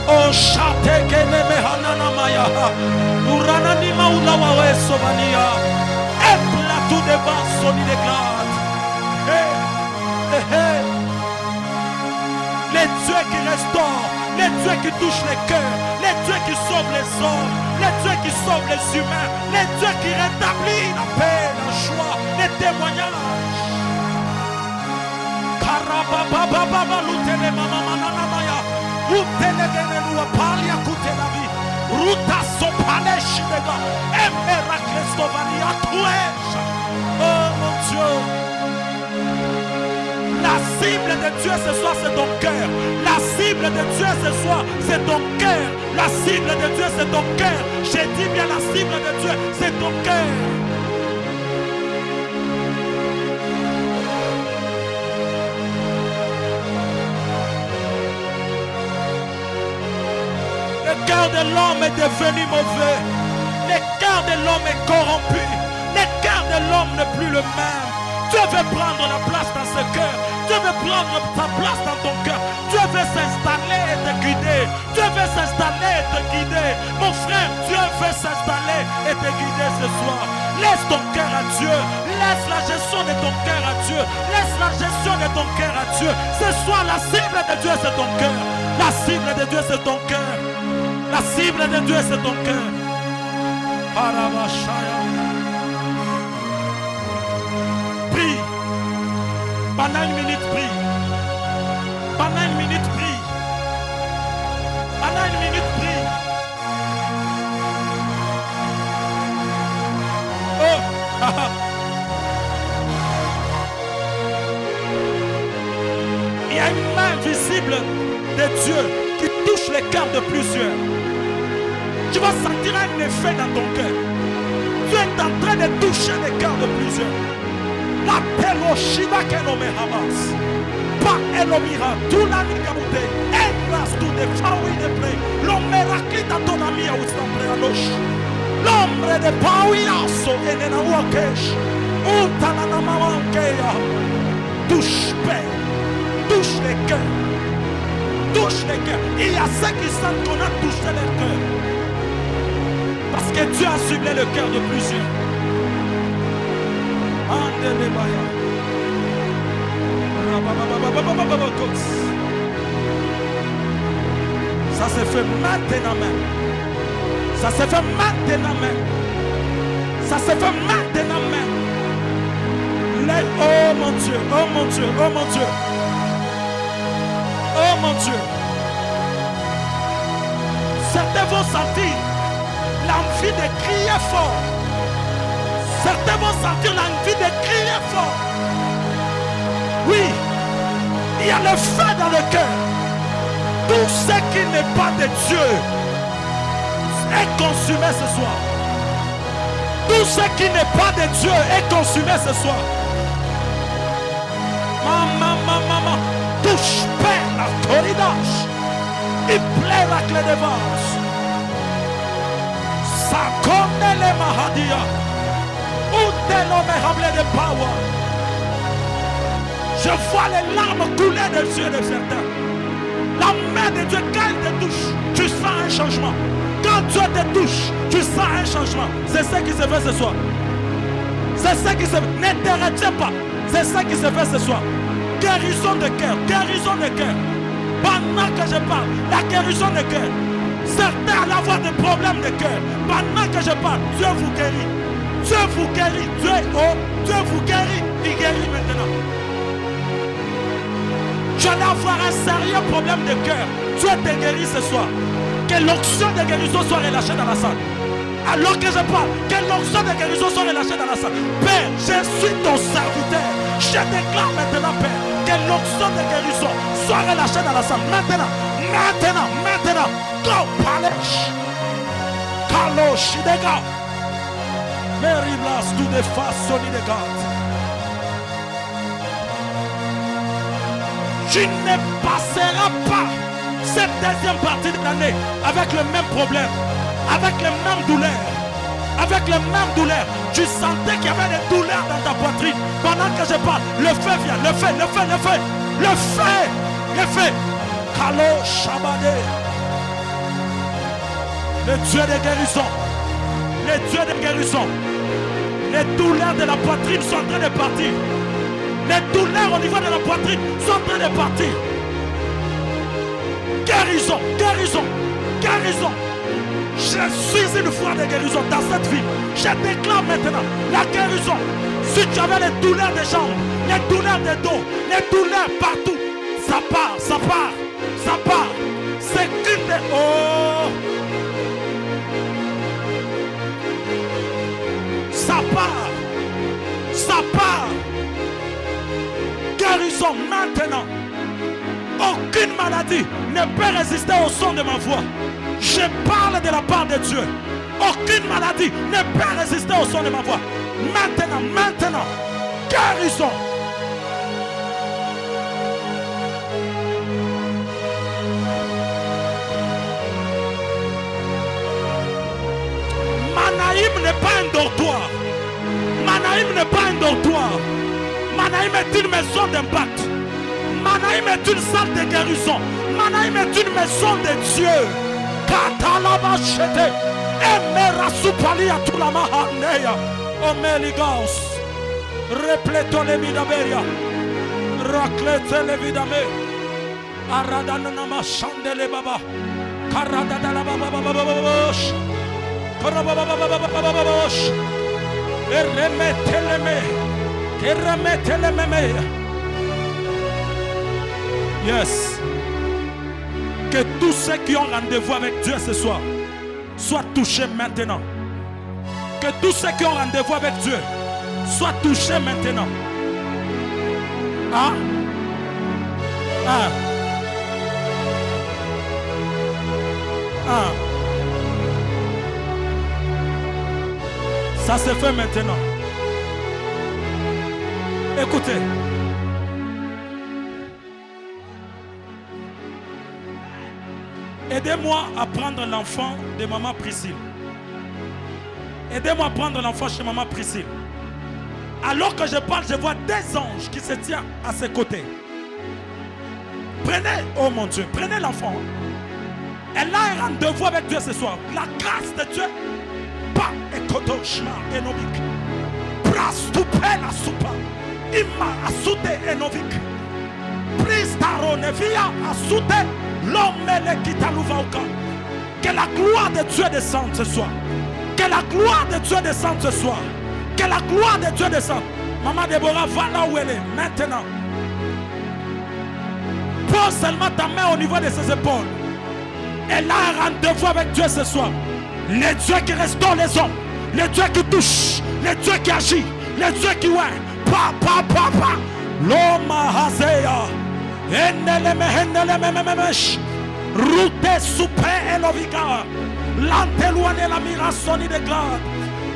O chate que ne me hanana maya Urana ni maulawa we sovania Epla tout de bas soni de glade. Les dieux qui restaurent, les dieux qui touchent les cœurs, les dieux qui sauvent les hommes, les dieux qui sauvent les humains, les dieux qui rétablissent la paix, la joie, les témoignages. Karababababa lutele mama manana maya. Utelegenu palia kutelavi ruta sopanesh dega emerakrestovania tuesha. Oh mon Dieu, la cible de Dieu ce soir c'est ton cœur. La cible de Dieu ce soir c'est ton cœur. La cible de Dieu c'est ton cœur. J'ai dit bien la cible de Dieu c'est ton cœur. Le cœur de l'homme est devenu mauvais. Le cœur de l'homme est corrompu. Le cœur de l'homme n'est plus le même. Dieu veut prendre la place dans ce cœur. Dieu veut prendre sa place dans ton cœur. Dieu veut s'installer et te guider. Dieu veut s'installer et te guider. Mon frère, Dieu veut s'installer et te guider ce soir. Laisse ton cœur à Dieu. Laisse la gestion de ton cœur à Dieu. Laisse la gestion de ton cœur à Dieu. Ce soir, la cible de Dieu, c'est ton cœur. La cible de Dieu, c'est ton cœur. La cible de Dieu, c'est ton cœur. Prie. Pendant une minute, prie. Pendant une minute, prie. Pendant une minute, prie. Oh! Il y a une main visible de Dieu qui touche les cœurs de plusieurs. Tu vas sentir un effet dans ton cœur. Dieu est en train de toucher les cœurs de plusieurs. La peloshida que l'on me hamas. Pas elomira, tout la nigamute. Engras tout de fawi de près. L'homme raquita ton ami à ouestambre à l'oche. L'ombre de pauiaso et de la wakesh. Utanana mamankeya. Touche père. touche les cœurs. Touche les cœurs. Il y a ceux qui sentent qu'on a touché leur cœur. Parce que Dieu a ciblé le cœur de plusieurs. Ça se fait maintenant même. Ça se fait maintenant même. Ça se fait maintenant même. Oh mon Dieu, oh mon Dieu, oh mon Dieu. Oh mon Dieu. Certains vont sentir l'envie de crier fort. Certains vont sentir l'envie de crier fort. Oui, il y a le feu dans le cœur. Tout ce qui n'est pas de Dieu est consumé ce soir. Tout ce qui n'est pas de Dieu est consumé ce soir. Maman, touche Père la corridage. Il plaît la clé de vase. Ça connaît les mahadia. Où t'es l'homme rempli de power. Je vois les larmes couler des yeux de certains. La main de Dieu, quand elle te touche, tu sens un changement. Quand Dieu te touche, tu sens un changement. C'est ce qui se fait ce soir. C'est ce qui se fait. Ne te retiens pas. C'est ce qui se fait ce soir. Guérison de cœur, guérison de cœur. Pendant que je parle, la guérison de cœur. Certains allaient avoir des problèmes de cœur. Pendant que je parle, Dieu vous guérit. Dieu vous guérit. Dieu vous guérit. Il guérit maintenant. Tu allais avoir un sérieux problème de cœur. Dieu te guérit ce soir. Que l'onction de guérison soit relâchée dans la salle. Alors que je parle, que l'onction de guérison soit relâchée dans la salle. Père, je suis ton serviteur. Je déclare maintenant, Père, que l'onction de guérison soit relâchée dans la salle. Maintenant. Go, Palesh. Kalosh, de God. Mary Blas, to the fast, Sonny de God. Tu ne passeras pas cette deuxième partie de l'année avec le même problème, avec les mêmes douleurs, avec les mêmes douleurs. Tu sentais qu'il y avait des douleurs dans ta poitrine. Pendant que je parle, le feu vient, le feu. Kalo Shabade. Le Dieu de guérison. Le Dieu de guérison. Les douleurs de la poitrine sont en train de partir. Les douleurs au niveau de la poitrine sont en train de partir. Guérison. Je suis une foi de guérison dans cette vie. Je déclare maintenant la guérison. Si tu avais les douleurs des jambes, les douleurs des dos, les douleurs partout, ça part. C'est qu'une des... Oh! Ça part. Guérison maintenant. Aucune maladie ne peut résister au son de ma voix. Je parle de la part de Dieu. Aucune maladie ne peut résister au son de ma voix. Maintenant. Guérison. Manaïm n'est pas un dortoir. Manaïm est une maison d'impact. Manaïm est une salle de guérison. Manaïm est une maison de Dieu. Katalabachete. Emerasupali atulamahaneya. Omeligaos. Repleto le vidaberia. Raclete le vidame. Aradanama chandele baba. Karadadala baba bababosh. Karababababababosh. Remeteleme. Yes. Que tous ceux qui ont rendez-vous avec Dieu ce soir soient touchés maintenant. Que tous ceux qui ont rendez-vous avec Dieu soient touchés maintenant. Ça se fait maintenant. Écoutez. Aidez-moi à prendre l'enfant de maman Priscille. Aidez-moi à prendre l'enfant chez maman Priscille. Alors que je parle, je vois des anges qui se tiennent à ses côtés. Prenez, oh mon Dieu, prenez l'enfant. Elle a un rendez-vous avec Dieu ce soir. La grâce de Dieu. Pas ekotoshma enovik. Prastupe la soupa. Ima asute enovik. Pristaronevia asute. L'homme le kitaluvauka. Que la gloire de Dieu descende ce soir. Que la gloire de Dieu descende ce soir. Que la gloire de Dieu descende. Maman Déborah, va là où elle est. Maintenant. Pose seulement ta main au niveau de ses épaules. Elle a un rendez-vous avec Dieu ce soir. Le Dieu qui restaure les hommes. Le Dieu qui touche. Le Dieu qui agit. Le Dieu qui ouais. Pa. L'homme haseya. Enelemesh. Route super eloviga. L'antelouane la mirasoni de glade.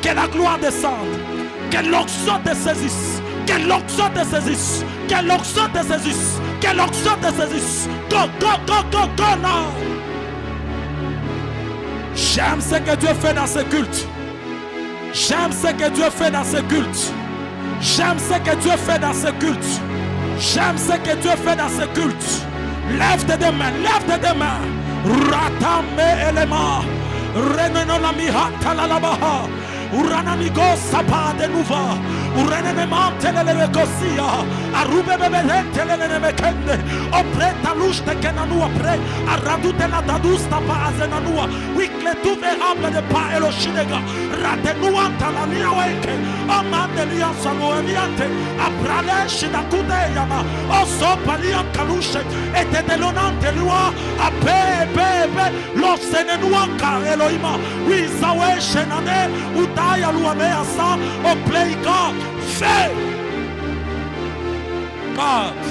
Que la gloire descende. Que l'onction te saisisse. Que l'onction te saisisse. Que l'onction te saisisse. Que l'onction te saisisse. Go now. J'aime ce que Dieu fait dans ce culte. J'aime ce que Dieu fait dans ce culte. J'aime ce que Dieu fait dans ce culte. J'aime ce que Dieu fait dans ce culte. Lève tes deux mains, lève tes deux mains. Ratame elema. Reneno la mihata la labaha. Uranamigo sapa de nuva. Urenemente le cosia. Arube bebelente le mekende. Opreta luste kenanu apre. Aradute la dadusta pa azenanua. Wikle tu verable de pa eloshinega. Ratenuanta la niaweke. Amande liansa noemiante. Abrale shidakude yama. Oso palian kalushe. Ete delonante lua. Ape. Lo senenuanka Elohima. Wizawe shenane. Utaya luameasa. Opleika. Fais God.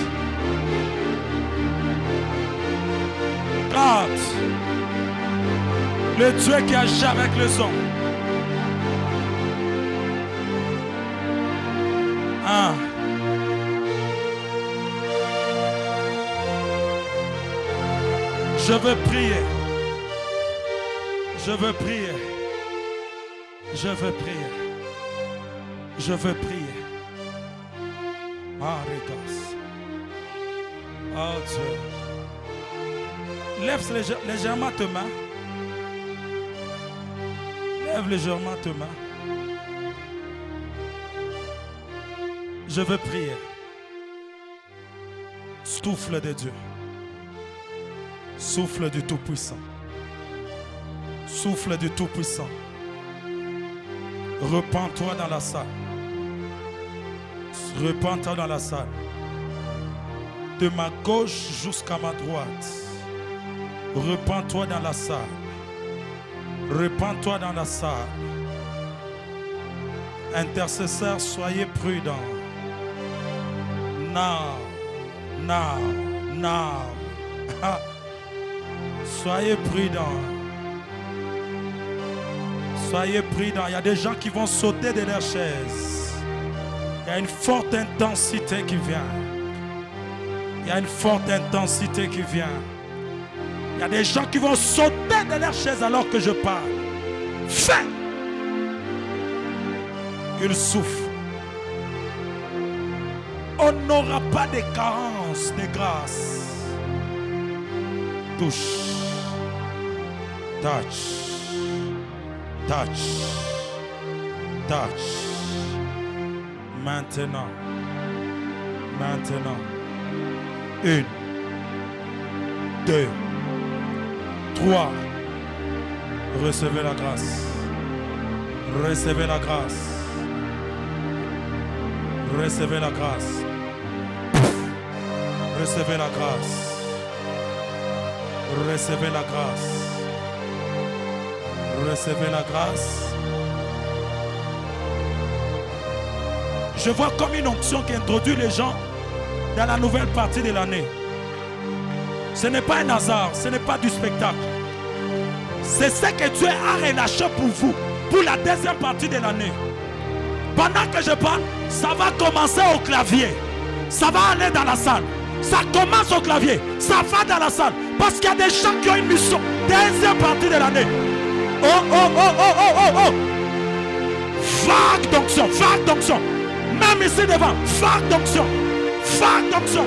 Le Dieu qui agit avec les hommes. Je veux prier. Je veux prier. Je veux prier. Je veux prier. Ah, regarde. Oh Dieu. Lève légèrement tes mains. Lève légèrement tes mains. Je veux prier. Souffle de Dieu. Souffle du Tout-Puissant. Souffle du Tout-Puissant. Repends-toi dans la salle. Repends-toi dans la salle. De ma gauche jusqu'à ma droite. Repends-toi dans la salle. Repends-toi dans la salle. Intercesseurs, soyez prudents. Now. Soyez prudents. Soyez prudents. Il y a des gens qui vont sauter de leur chaise. Il y a une forte intensité qui vient. Il y a une forte intensité qui vient. Il y a des gens qui vont sauter de leur chaise alors que je parle. Fais. Il souffle. On n'aura pas de carence de grâce. Touche. Touch. Maintenant. 1, 2, 3. Recevez la grâce. Recevez la grâce. Recevez la grâce. Recevez la grâce. Recevez la grâce. Recevez la grâce. Je vois comme une onction qui introduit les gens dans la nouvelle partie de l'année. Ce n'est pas un hasard, ce n'est pas du spectacle. C'est ce que Dieu a relâché pour vous, pour la deuxième partie de l'année. Pendant que je parle, ça va commencer au clavier. Ça va aller dans la salle. Ça commence au clavier. Ça va dans la salle. Parce qu'il y a des gens qui ont une mission. Deuxième partie de l'année. Oh. Vague d'onction, vague d'onction. Même ici devant, vague d'onction. Vague d'onction.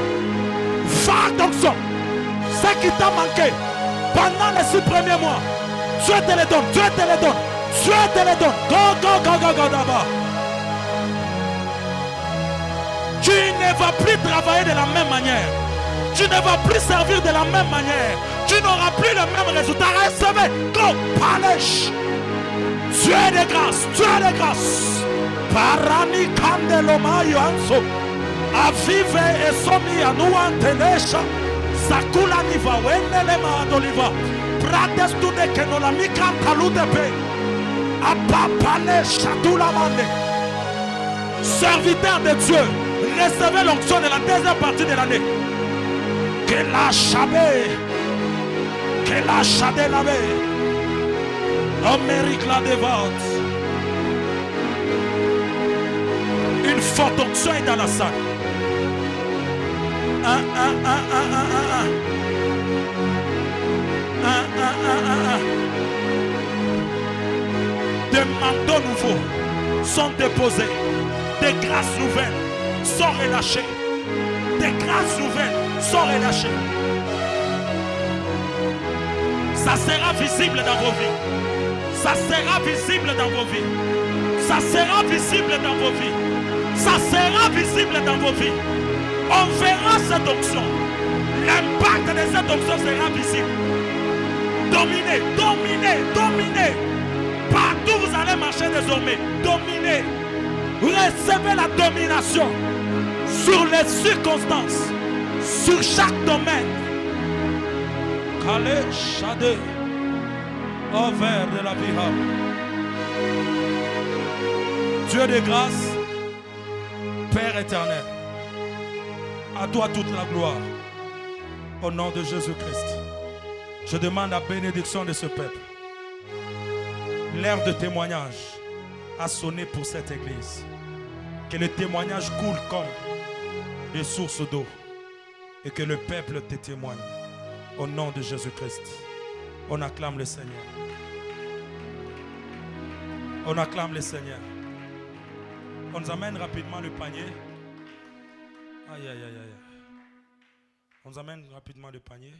Vague d'onction. Ce qui t'a manqué pendant les 6 premiers mois, Dieu te les donne, Dieu te les donne, Dieu te les donne. Go, go, go, go, go, d'abord. Tu ne vas plus travailler de la même manière. Tu ne vas plus servir de la même manière. Tu n'auras plus le même résultat. Recevez. Go, punish. Dieu de grâce, Dieu de grâce. Parani kandeloma yanso. Avive et somi anuan tenesha. Sakula niva wenele maadoliva. Prates tu de kenolami kantalu de pe. Apapane chatula mande. Serviteur de Dieu, recevez l'onction de la deuxième partie de l'année. Que la chabé, que la chade lavé. Amérique la dévote. Une forte onction est dans la salle. Des manteaux nouveaux sont déposés. Des grâces nouvelles sont relâchées. Des grâces nouvelles sont relâchées. Ça sera visible dans vos vies. Ça sera visible dans vos vies. Ça sera visible dans vos vies. Ça sera visible dans vos vies. On verra cette onction. L'impact de cette onction sera visible. Dominez, dominez, dominez. Partout vous allez marcher désormais. Dominez. Recevez la domination sur les circonstances, sur chaque domaine. Calais, Chadé, au vert de la vie. Dieu de grâce, Père éternel, à toi toute la gloire. Au nom de Jésus-Christ, je demande la bénédiction de ce peuple. L'ère de témoignage a sonné pour cette église. Que le témoignage coule comme des sources d'eau et que le peuple te témoigne. Au nom de Jésus-Christ, on acclame le Seigneur. On acclame le Seigneur. On nous amène rapidement le panier. Aïe, aïe, aïe, aïe. On nous amène rapidement le panier.